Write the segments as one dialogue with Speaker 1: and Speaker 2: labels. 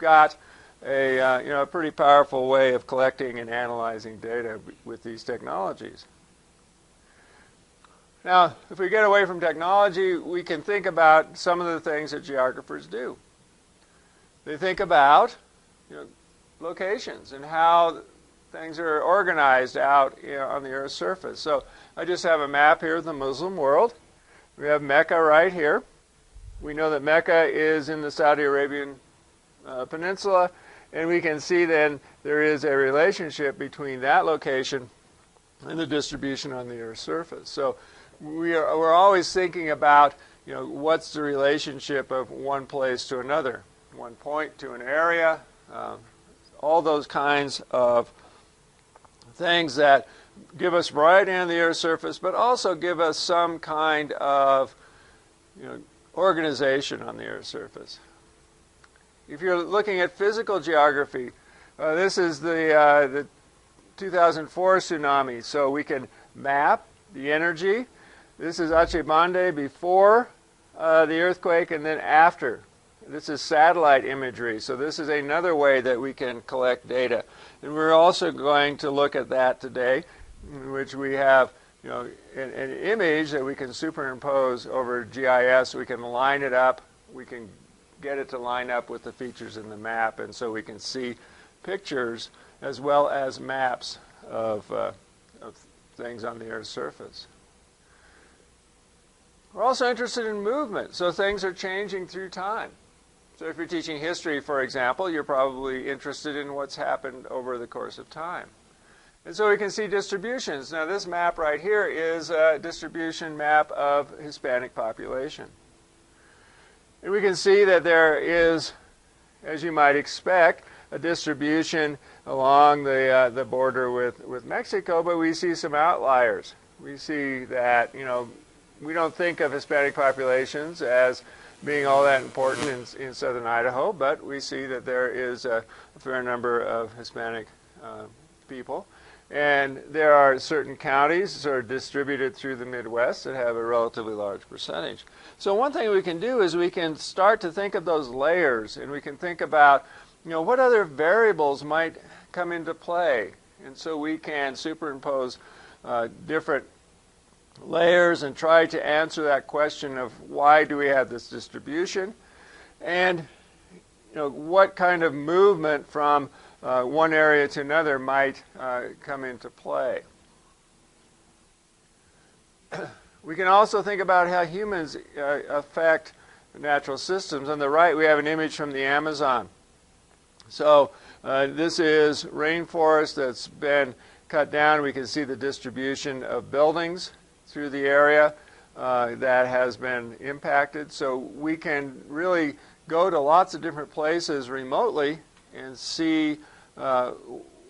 Speaker 1: got a you know, a pretty powerful way of collecting and analyzing data with these technologies. Now, if we get away from technology, we can think about some of the things that geographers do. They think about, you know, locations and how things are organized out, you know, on the Earth's surface. So I just have a map here of the Muslim world. We have Mecca right here. We know that Mecca is in the Saudi Arabian peninsula, and we can see then there is a relationship between that location and the distribution on the Earth's surface. So we're always thinking about, you know, what's the relationship of one place to another, one point to an area, all those kinds of things that give us variety on the Earth's surface, but also give us some kind of, you know, organization on the Earth's surface. If you're looking at physical geography, this is the 2004 tsunami, so we can map the energy. This is Aceh before the earthquake and then after. This is satellite imagery, so this is another way that we can collect data. And we're also going to look at that today, in which we have, you know, an image that we can superimpose over GIS. We can line it up. We can get it to line up with the features in the map, and so we can see pictures as well as maps of things on the Earth's surface. We're also interested in movement, so things are changing through time. So if you're teaching history, for example, you're probably interested in what's happened over the course of time. And so we can see distributions. Now this map right here is a distribution map of Hispanic population. And we can see that there is, as you might expect, a distribution along the border with Mexico, but we see some outliers. We see that, you know, we don't think of Hispanic populations as being all that important in southern Idaho, but we see that there is a fair number of Hispanic people. And there are certain counties sort of distributed through the Midwest that have a relatively large percentage. So one thing we can do is we can start to think of those layers, and we can think about, you know, what other variables might come into play. And so we can superimpose different layers and try to answer that question of why do we have this distribution, and, you know, what kind of movement from one area to another might come into play. We can also think about how humans affect natural systems. On the right we have an image from the Amazon. So this is rainforest that's been cut down. We can see the distribution of buildings through the area that has been impacted. So we can really go to lots of different places remotely and see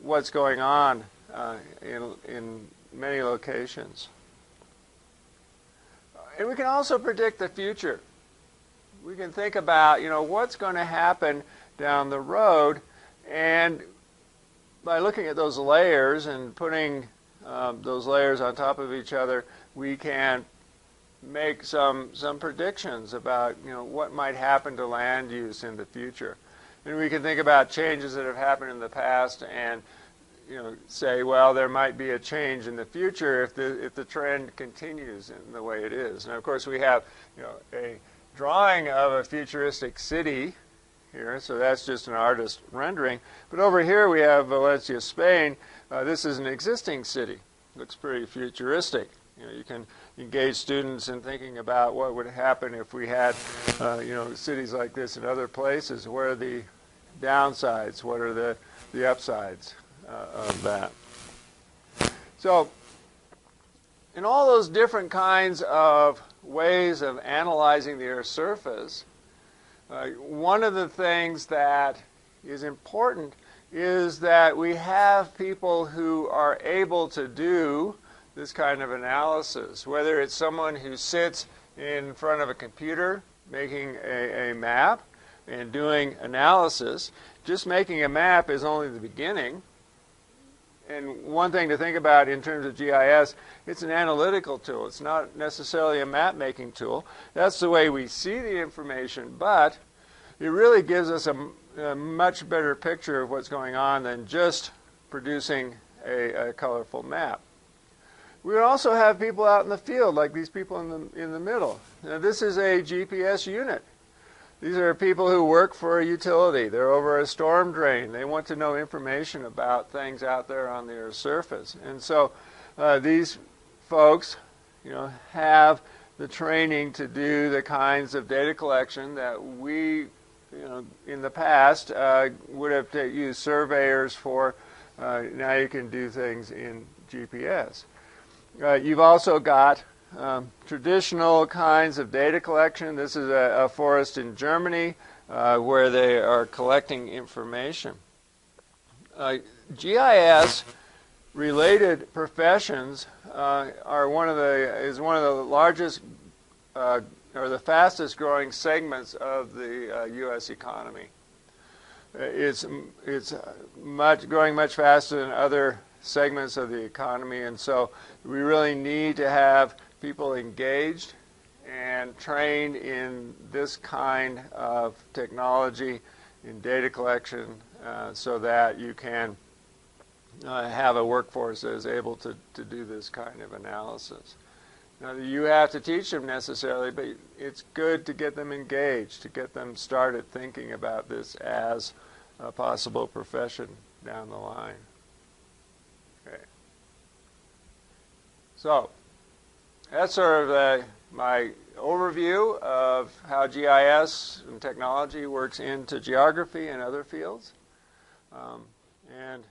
Speaker 1: what's going on in many locations. And we can also predict the future. We can think about, you know, what's going to happen down the road, and by looking at those layers and putting those layers on top of each other, we can make some predictions about, you know, what might happen to land use in the future. And we can think about changes that have happened in the past and, you know, say, well, there might be a change in the future if the trend continues in the way it is. And of course we have, you know, a drawing of a futuristic city here, so that's just an artist rendering. But over here we have Valencia, Spain. This is an existing city. Looks pretty futuristic. You know, you can engage students in thinking about what would happen if we had, you know, cities like this in other places. What are the downsides? What are the upsides of that? So, in all those different kinds of ways of analyzing the Earth's surface, one of the things that is important is that we have people who are able to do this kind of analysis, whether it's someone who sits in front of a computer making a map and doing analysis. Just making a map is only the beginning. And one thing to think about in terms of GIS, it's an analytical tool. It's not necessarily a map-making tool. That's the way we see the information, but it really gives us a much better picture of what's going on than just producing a colorful map. We would also have people out in the field, like these people in the middle. Now, this is a GPS unit. These are people who work for a utility. They're over a storm drain. They want to know information about things out there on the Earth's surface. And so these folks, have the training to do the kinds of data collection that we, in the past would have used surveyors for. Now you can do things in GPS. You've also got traditional kinds of data collection. This is a forest in Germany where they are collecting information. GIS-related professions is one of the largest or the fastest growing segments of the U.S. economy. It's growing much faster than other segments of the economy, and so we really need to have people engaged and trained in this kind of technology, in data collection, so that you can have a workforce that is able to do this kind of analysis. Now, you have to teach them necessarily, but it's good to get them engaged, to get them started thinking about this as a possible profession down the line. Okay. So that's sort of my overview of how GIS and technology works into geography and other fields. And